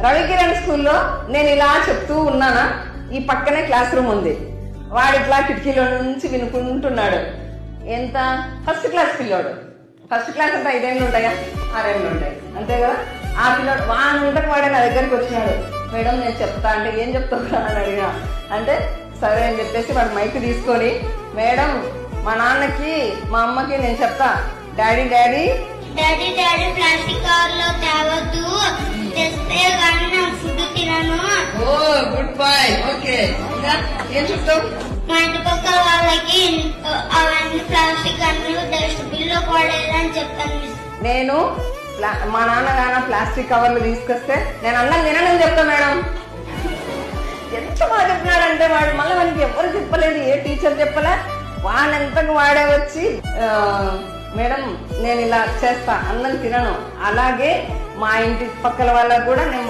రవికిరణ్ స్కూల్లో నేను ఇలా చెప్తూ ఉన్నానా, ఈ పక్కనే క్లాస్ రూమ్ ఉంది, వాడు ఇట్లా కిటికీలో నుంచి వినుకుంటున్నాడు. ఎంత ఫస్ట్ క్లాస్ పిల్లోడు, ఫస్ట్ క్లాస్ అంటే 5 ఏళ్ళు ఉంటాయా, 6 ఏళ్ళు ఉంటాయి అంతే కదా. ఆ పిల్లోడు వాడంతకు వాడే నా దగ్గరికి వచ్చినాడు. మేడం నేను చెప్తా అంటే, ఏం చెప్తావు అని అడిగినా. అంటే సరే అని చెప్పేసి వాడు మైక్ తీసుకొని, మేడం మా నాన్నకి మా అమ్మకి నేను చెప్తా, daddy daddy daddy daddy plastic cover లో తేవద్దు, తెస్తే గానీ నేను ఫుడ్ తినను. ఓ గుడ్ బాయ్. ఓకే, ఇంకా ఏం చెప్తావు? మా ఇంటి పక్కల వాళ్ళకి అవన్నీ ప్లాస్టిక్ అన్ని డస్ట్బిన్ లో పడేదని చెప్తాను మిస్. నేను మా నాన్నగాన ప్లాస్టిక్ కవర్లు తీసుకొస్తే నేను అన్నం తిననని చెప్తా మేడం. ఎంత బాగా చెప్పినాడంటే వాడు, మళ్ళీ మనకి ఎవరు చెప్పలేదు, ఏ టీచర్ చెప్పలే, వాడంతకు వాడే వచ్చి మేడం నేను ఇలా చేస్తా, అన్నం తినను. అలాగే మా ఇంటి పక్కల వాళ్ళకు కూడా నేను